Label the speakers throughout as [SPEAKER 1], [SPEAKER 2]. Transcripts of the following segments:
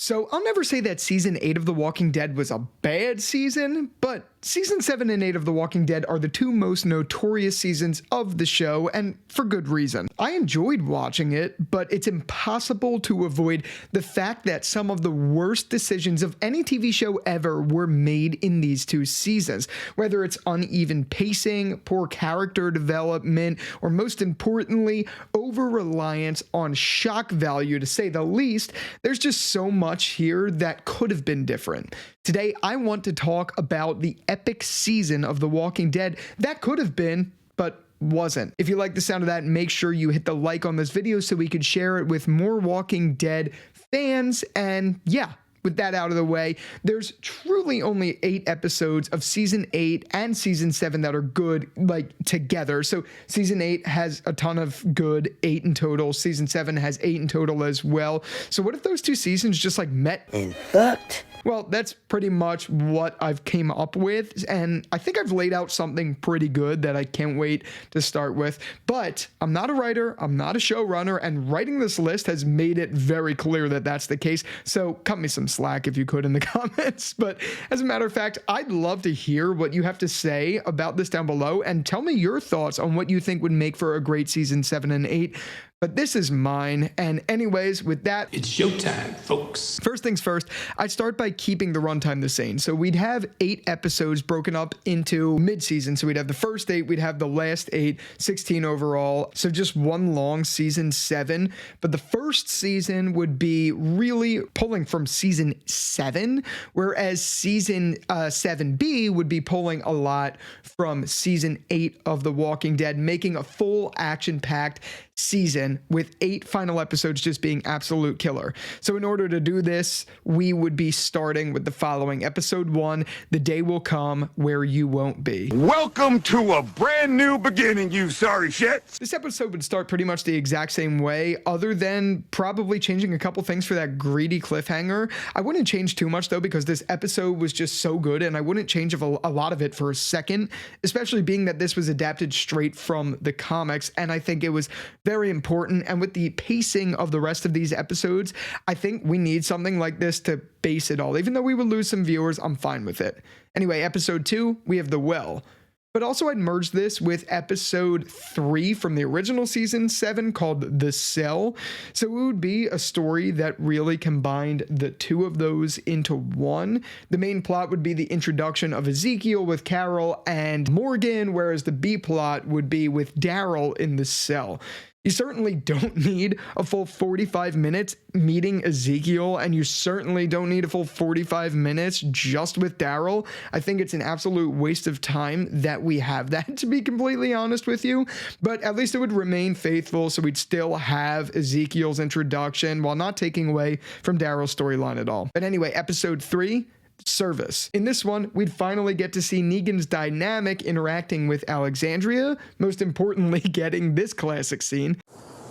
[SPEAKER 1] So I'll never say that season 8 of The Walking Dead was a bad season, but season 7 and 8 of The Walking Dead are the two most notorious seasons of the show, and for good reason. I enjoyed watching it, but it's impossible to avoid the fact that some of the worst decisions of any TV show ever were made in these two seasons. Whether it's uneven pacing, poor character development, or most importantly, over-reliance on shock value to say the least, there's just so much here that could have been different. Today, I want to talk about the epic season of The Walking Dead that could have been, but wasn't. If you like the sound of that, make sure you hit the like on this video so we could share it with more Walking Dead fans. And yeah, with that out of the way, there's truly only 8 episodes of season 8 and season 7 that are good, like, together. So season 8 has a ton of good, 8 in total. Season 7 has 8 in total as well. So what if those two seasons just like met
[SPEAKER 2] and fucked?
[SPEAKER 1] Well, that's pretty much what I've came up with, and I think I've laid out something pretty good that I can't wait to start with. But I'm not a writer, I'm not a showrunner, and writing this list has made it very clear that that's the case. So cut me some slack if you could in the comments. But as a matter of fact, I'd love to hear what you have to say about this down below, and tell me your thoughts on what you think would make for a great season 7 and 8. But this is mine, and anyways, with that,
[SPEAKER 3] it's showtime, folks.
[SPEAKER 1] First things first, I'd start by keeping the runtime the same. So we'd have 8 episodes broken up into mid-season. So we'd have the first 8, we'd have the last 8, 16 overall. So just one long season 7. But the first season would be really pulling from season 7, whereas season 7B would be pulling a lot from season 8 of The Walking Dead, making a full action-packed season with 8 final episodes just being absolute killer. So in order to do this, we would be starting with the following. Episode 1, The Day Will Come Where You Won't Be.
[SPEAKER 4] Welcome to a brand new beginning, you sorry shits.
[SPEAKER 1] This episode would start pretty much the exact same way, other than probably changing a couple things for that greedy cliffhanger. I wouldn't change too much though, because this episode was just so good, and I wouldn't change a lot of it for a second, especially being that this was adapted straight from the comics, and I think it was very important. And with the pacing of the rest of these episodes, I think we need something like this to base it all. Even though we would lose some viewers, I'm fine with it. Anyway, episode 2, we have The Well. But also I'd merge this with episode 3 from the original season 7 called The Cell. So it would be a story that really combined the two of those into one. The main plot would be the introduction of Ezekiel with Carol and Morgan, whereas the B plot would be with Daryl in the cell. You certainly don't need a full 45 minutes meeting Ezekiel, and you certainly don't need a full 45 minutes just with Daryl. I think it's an absolute waste of time that we have that, to be completely honest with you. But at least it would remain faithful, so we'd still have Ezekiel's introduction while not taking away from Daryl's storyline at all. But anyway, episode 3, Service. In this one, we'd finally get to see Negan's dynamic interacting with Alexandria, most importantly getting this classic scene.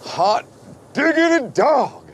[SPEAKER 4] Hot diggity dog.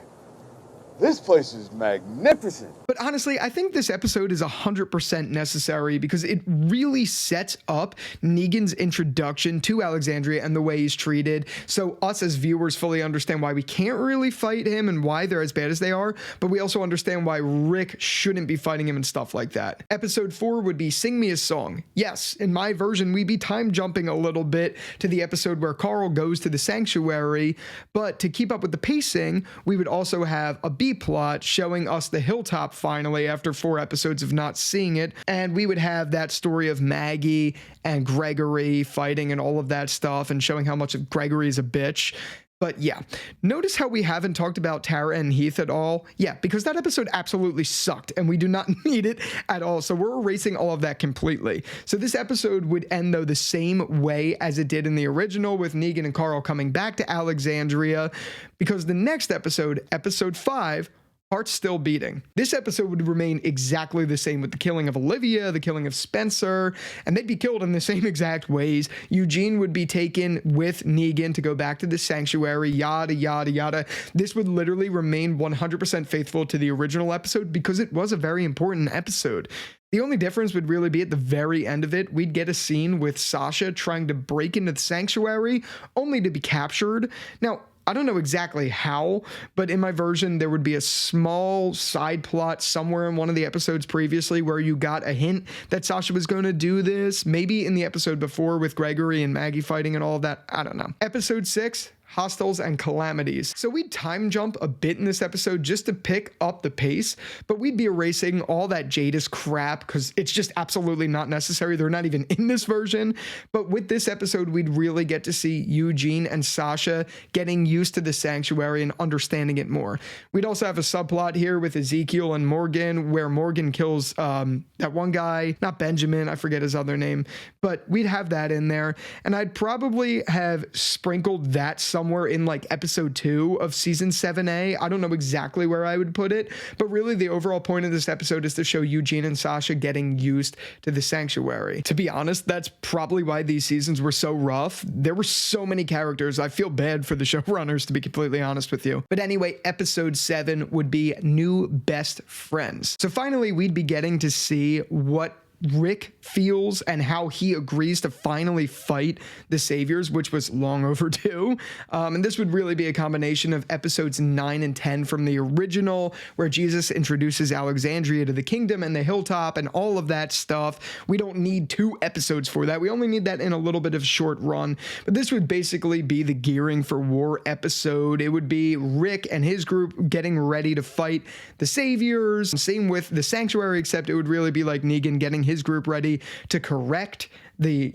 [SPEAKER 4] This place is magnificent.
[SPEAKER 1] But honestly, I think this episode is 100% necessary because it really sets up Negan's introduction to Alexandria and the way he's treated, so us as viewers fully understand why we can't really fight him and why they're as bad as they are, but we also understand why Rick shouldn't be fighting him and stuff like that. Episode 4 would be Sing Me a Song. Yes, in my version, we'd be time jumping a little bit to the episode where Carl goes to the sanctuary, but to keep up with the pacing, we would also have a B plot showing us the hilltop finally after 4 episodes of not seeing it, and we would have that story of Maggie and Gregory fighting and all of that stuff and showing how much of Gregory is a bitch. But yeah, notice how we haven't talked about Tara and Heath at all? Yeah, because that episode absolutely sucked and we do not need it at all. So we're erasing all of that completely. So this episode would end though the same way as it did in the original, with Negan and Carl coming back to Alexandria, because the next episode, episode 5, Heart's Still Beating. This episode would remain exactly the same, with the killing of Olivia, the killing of Spencer, and they'd be killed in the same exact ways. Eugene would be taken with Negan to go back to the sanctuary, yada, yada, yada. This would literally remain 100% faithful to the original episode because it was a very important episode. The only difference would really be at the very end of it, we'd get a scene with Sasha trying to break into the sanctuary only to be captured. Now, I don't know exactly how, but in my version, there would be a small side plot somewhere in one of the episodes previously where you got a hint that Sasha was going to do this. Maybe in the episode before with Gregory and Maggie fighting and all of that. I don't know. Episode 6. Hostiles and calamities. So we'd time jump a bit in this episode just to pick up the pace, but we'd be erasing all that Jadis crap because it's just absolutely not necessary. They're not even in this version. But with this episode, we'd really get to see Eugene and Sasha getting used to the sanctuary and understanding it more. We'd also have a subplot here with Ezekiel and Morgan, where Morgan kills that one guy, not Benjamin, I forget his other name, but we'd have that in there. And I'd probably have sprinkled that somewhere in like episode 2 of season 7A. I don't know exactly where I would put it, but really the overall point of this episode is to show Eugene and Sasha getting used to the sanctuary. To be honest, that's probably why these seasons were so rough. There were so many characters. I feel bad for the showrunners, to be completely honest with you. But anyway, episode 7 would be new best friends. So finally, we'd be getting to see what Rick feels and how he agrees to finally fight the Saviors, which was long overdue. And this would really be a combination of episodes 9 and 10 from the original, where Jesus introduces Alexandria to the kingdom and the hilltop and all of that stuff. We don't need 2 episodes for that. We only need that in a little bit of short run. But this would basically be the gearing for war episode. It would be Rick and his group getting ready to fight the Saviors. Same with the sanctuary, except it would really be like Negan getting his group ready to correct the,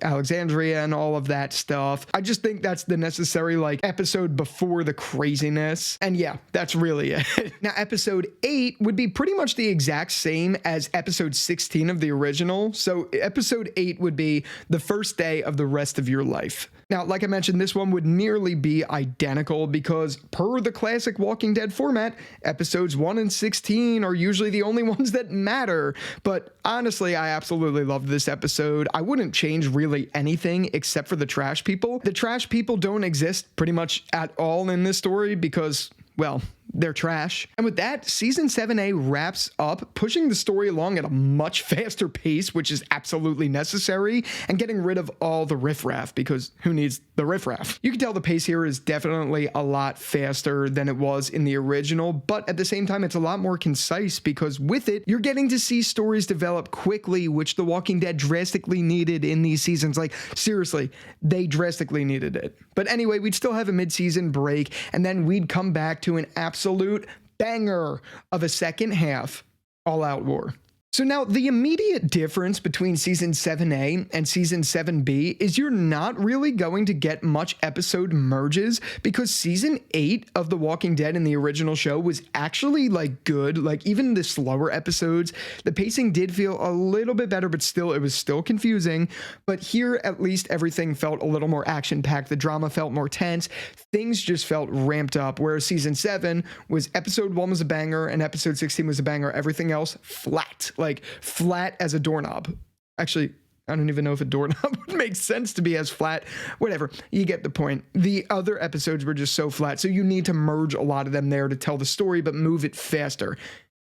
[SPEAKER 1] Alexandria and all of that stuff. I just think that's the necessary episode before the craziness. And yeah, that's really it. Now, episode 8 would be pretty much the exact same as episode 16 of the original. So episode 8 would be the first day of the rest of your life. Now, like I mentioned, this one would nearly be identical because per the classic Walking Dead format, episodes 1 and 16 are usually the only ones that matter. But honestly, I absolutely loved this episode. I wouldn't change really anything except for the trash people. The trash people don't exist pretty much at all in this story because, well, they're trash. And with that, season 7A wraps up, pushing the story along at a much faster pace, which is absolutely necessary, and getting rid of all the riffraff, because who needs the riffraff? You can tell the pace here is definitely a lot faster than it was in the original, but at the same time, it's a lot more concise because with it, you're getting to see stories develop quickly, which The Walking Dead drastically needed in these seasons. Like, seriously, they drastically needed it. But anyway, we'd still have a mid-season break, and then we'd come back to an absolute banger of a second half all-out war. So now the immediate difference between season 7A and season 7B is you're not really going to get much episode merges because season 8 of The Walking Dead in the original show was actually good. Even the slower episodes, the pacing did feel a little bit better, but still, it was still confusing. But here, at least everything felt a little more action-packed. The drama felt more tense. Things just felt ramped up, whereas season 7 was episode 1 was a banger and episode 16 was a banger. Everything else flat. Flat as a doorknob. Actually, I don't even know if a doorknob would make sense to be as flat. Whatever, you get the point. The other episodes were just so flat, so you need to merge a lot of them there to tell the story, but move it faster.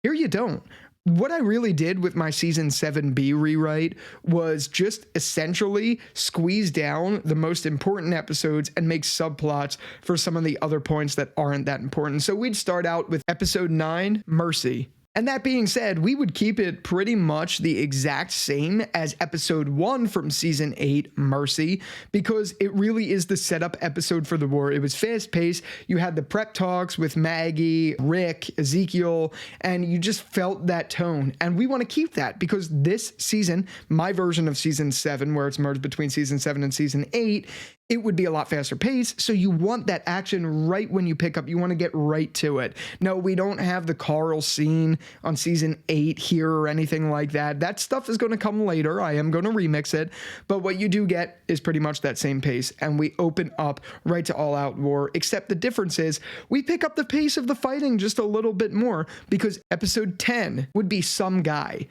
[SPEAKER 1] Here you don't. What I really did with my season 7B rewrite was just essentially squeeze down the most important episodes and make subplots for some of the other points that aren't that important. So we'd start out with episode 9, Mercy. And that being said, we would keep it pretty much the exact same as episode 1 from season 8, Mercy, because it really is the setup episode for the war. It was fast paced. You had the prep talks with Maggie, Rick, Ezekiel, and you just felt that tone. And we want to keep that because this season, my version of season 7, where it's merged between season 7 and season 8, it would be a lot faster pace. So you want that action right when you pick up. You want to get right to it. No, we don't have the Carl scene on season 8 here or anything like that. That stuff is going to come later. I am going to remix it. But what you do get is pretty much that same pace. And we open up right to all out war, except the difference is we pick up the pace of the fighting just a little bit more because episode 10 would be some guy.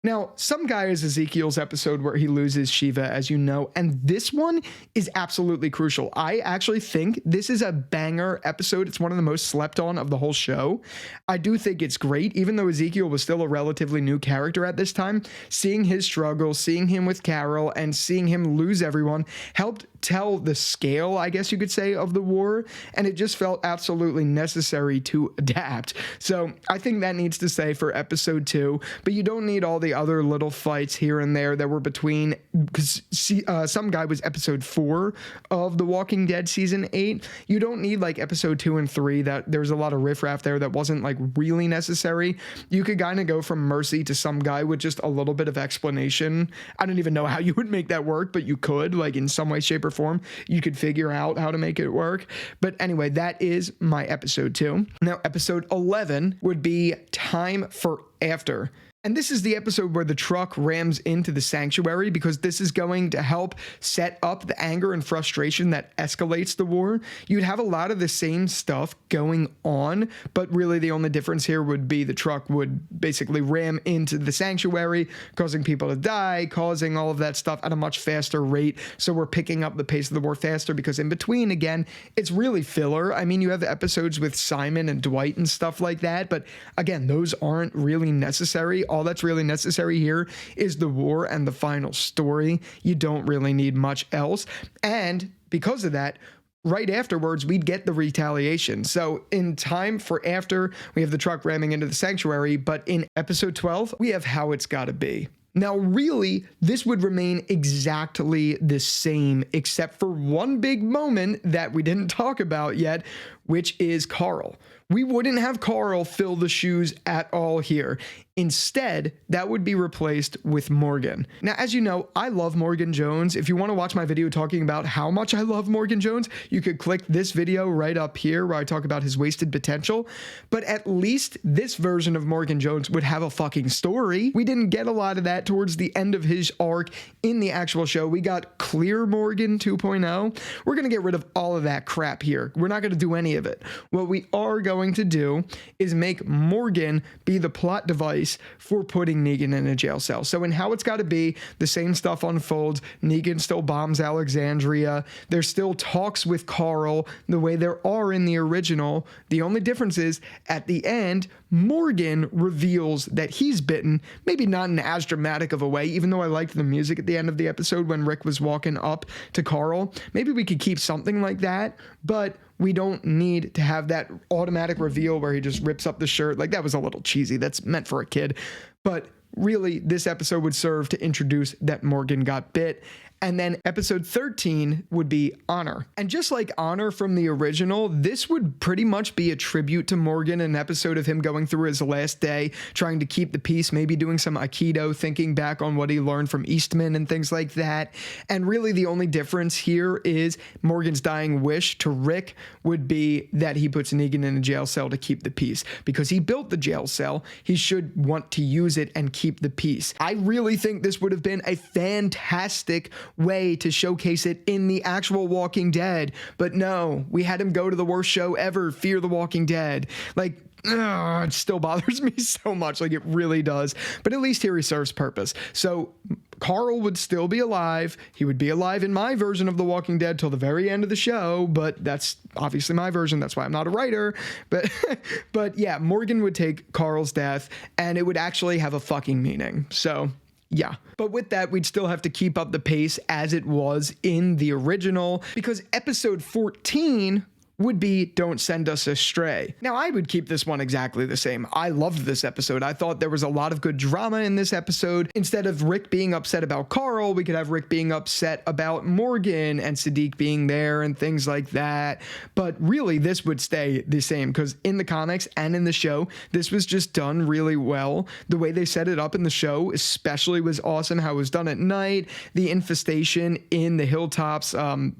[SPEAKER 1] Now, Some Guy is Ezekiel's episode where he loses Shiva, as you know, and this one is absolutely crucial. I actually think this is a banger episode. It's one of the most slept on of the whole show. I do think it's great, even though Ezekiel was still a relatively new character at this time. Seeing his struggle, seeing him with Carol, and seeing him lose everyone helped tell the scale, I guess you could say, of the war, and it just felt absolutely necessary to adapt. So I think that needs to stay for episode 2, but you don't need all the other little fights here and there that were between, because Some Guy was episode 4 of The Walking Dead season 8. You don't need like episode 2 and 3 that there's a lot of riffraff there that wasn't like really necessary. You could kind of go from Mercy to Some Guy with just a little bit of explanation. I don't even know how you would make that work, but you could, like in some way, shape, or form, you could figure out how to make it work. But anyway, that is my episode 2. Now, episode 11 would be Time for After. And this is the episode where the truck rams into the sanctuary, because this is going to help set up the anger and frustration that escalates the war. You'd have a lot of the same stuff going on, but really the only difference here would be the truck would basically ram into the sanctuary, causing people to die, causing all of that stuff at a much faster rate. So we're picking up the pace of the war faster, because in between, again, it's really filler. I mean, you have the episodes with Simon and Dwight and stuff like that, but again, those aren't really necessary. All that's really necessary here is the war and the final story. You don't really need much else. And because of that, right afterwards, we'd get the retaliation. So in Time for After, we have the truck ramming into the sanctuary, but in episode 12, we have How It's Gotta Be. Now, really, this would remain exactly the same, except for one big moment that we didn't talk about yet, which is Carl. We wouldn't have Carl fill the shoes at all here. Instead, that would be replaced with Morgan. Now, as you know, I love Morgan Jones. If you want to watch my video talking about how much I love Morgan Jones, you could click this video right up here where I talk about his wasted potential. But at least this version of Morgan Jones would have a fucking story. We didn't get a lot of that towards the end of his arc in the actual show. We got Clear Morgan 2.0. We're going to get rid of all of that crap here. We're not going to do any of it. What we are going to do is make Morgan be the plot device for putting Negan in a jail cell. So in How It's Gotta Be, the same stuff unfolds. Negan still bombs Alexandria. There's still talks with Carl the way there are in the original. The only difference is at the end, Morgan reveals that he's bitten, maybe not in as dramatic of a way, even though I liked the music at the end of the episode when Rick was walking up to Carl. Maybe we could keep something like that, but we don't need to have that automatic reveal where he just rips up the shirt. Like, that was a little cheesy. That's meant for a kid. But really, this episode would serve to introduce that Morgan got bit. And then episode 13 would be Honor. And just like Honor from the original, this would pretty much be a tribute to Morgan, an episode of him going through his last day, trying to keep the peace, maybe doing some Aikido, thinking back on what he learned from Eastman and things like that. And really the only difference here is Morgan's dying wish to Rick would be that he puts Negan in a jail cell to keep the peace. Because he built the jail cell, he should want to use it and keep the peace. I really think this would have been a fantastic way to showcase it in the actual Walking Dead, but no, we had him go to the worst show ever, Fear the Walking Dead. Like, it still bothers me so much. Like, it really does. But at least here he serves purpose. So Carl would still be alive. He would be alive in my version of The Walking Dead till the very end of the show, but that's obviously my version. That's why I'm not a writer. But yeah, Morgan would take Carl's death and it would actually have a fucking meaning. So yeah. But with that, we'd still have to keep up the pace as it was in the original, because episode 14 would be Don't Send Us Astray. Now, I would keep this one exactly the same. I loved this episode. I thought there was a lot of good drama in this episode. Instead of Rick being upset about Carl, we could have Rick being upset about Morgan and Sadiq being there and things like that. But really, this would stay the same, because in the comics and in the show, this was just done really well. The way they set it up in the show especially was awesome. How it was done at night. The infestation in the Hilltops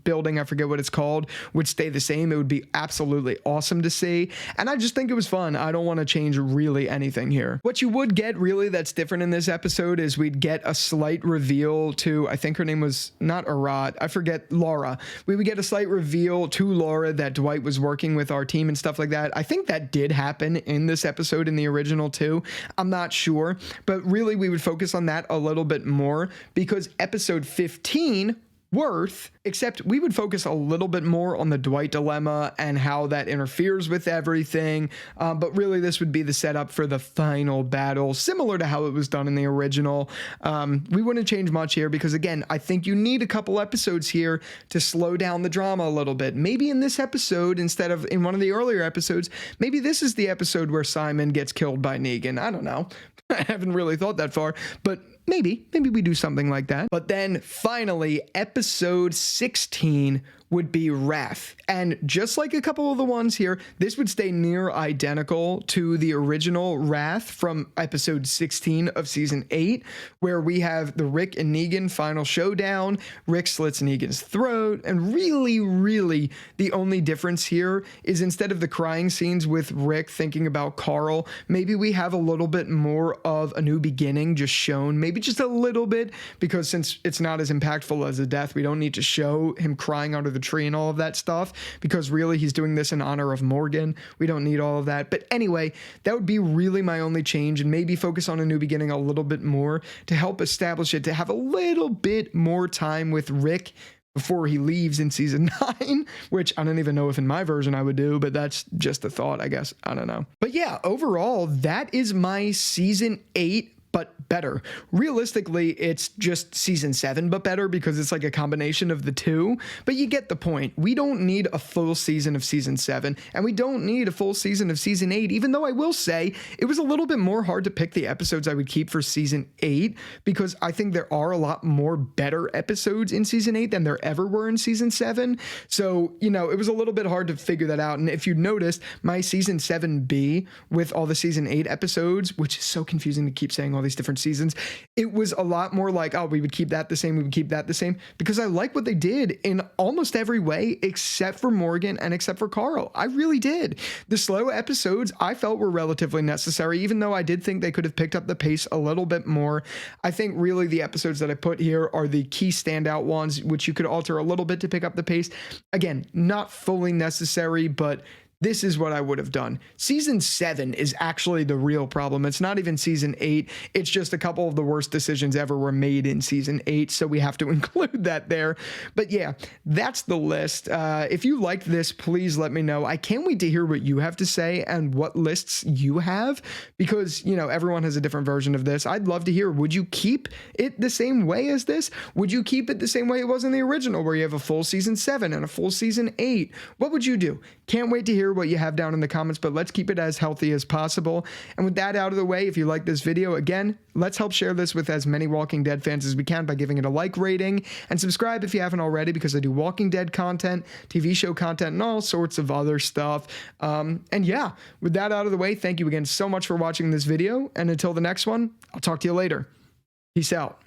[SPEAKER 1] building, I forget what it's called, would stay the same. It would be absolutely awesome to see. And I just think it was fun. I don't want to change really anything here. What you would get really that's different in this episode is we'd get a slight reveal to, I think her name was not Arat, I forget, Laura. We would get a slight reveal to Laura that Dwight was working with our team and stuff like that. I think that did happen in this episode in the original too. I'm not sure, but really we would focus on that a little bit more because episode 15 Worth, except we would focus a little bit more on the Dwight dilemma and how that interferes with everything. But really, this would be the setup for the final battle, similar to how it was done in the original. We wouldn't change much here because, again, I think you need a couple episodes here to slow down the drama a little bit. Maybe in this episode, instead of in one of the earlier episodes, maybe this is the episode where Simon gets killed by Negan. I don't know. I haven't really thought that far, but maybe we do something like that. But then finally, episode 16 would be Wrath. And just like a couple of the ones here, this would stay near identical to the original Wrath from episode 16 of season 8, where we have the Rick and Negan final showdown. Rick slits Negan's throat. And really, the only difference here is instead of the crying scenes with Rick thinking about Carl, maybe we have a little bit more of a new beginning just shown, maybe just a little bit, because since it's not as impactful as a death, we don't need to show him crying under the tree and all of that stuff, because really he's doing this in honor of Morgan. We don't need all of that. But anyway, that would be really my only change, and maybe focus on a new beginning a little bit more to help establish it, to have a little bit more time with Rick before he leaves in season 9, which I don't even know if in my version I would do, but that's just a thought, I guess. I don't know. But yeah, overall, that is my season 8 but better. Realistically, it's just season 7 but better because it's like a combination of the two, but you get the point. We don't need a full season of season 7, and we don't need a full season of season 8, even though I will say it was a little bit more hard to pick the episodes I would keep for season 8 because I think there are a lot more better episodes in season 8 than there ever were in season 7. So, you know, it was a little bit hard to figure that out. And if you noticed, my season 7B with all the season 8 episodes, which is so confusing to keep saying all these different seasons, it was a lot more like, oh, we would keep that the same, we would keep that the same, because I like what they did in almost every way except for Morgan and except for Carl. I really did. The slow episodes I felt were relatively necessary, even though I did think they could have picked up the pace a little bit more. I think really the episodes that I put here are the key standout ones, which you could alter a little bit to pick up the pace. Again, not fully necessary, but this is what I would have done. Season 7 is actually the real problem. It's not even season 8. It's just a couple of the worst decisions ever were made in season 8, so we have to include that there. But yeah, that's the list. If you liked this, please let me know. I can't wait to hear what you have to say and what lists you have, because, you know, everyone has a different version of this. I'd love to hear, would you keep it the same way as this? Would you keep it the same way it was in the original, where you have a full season 7 and a full season 8? What would you do? Can't wait to hear what you have down in the comments, but let's keep it as healthy as possible. And with that out of the way, if you like this video, again, let's help share this with as many Walking Dead fans as we can by giving it a like rating, and subscribe if you haven't already, because I do Walking Dead content, TV show content, and all sorts of other stuff. And yeah, with that out of the way, thank you again so much for watching this video, and until the next one, I'll talk to you later. Peace out.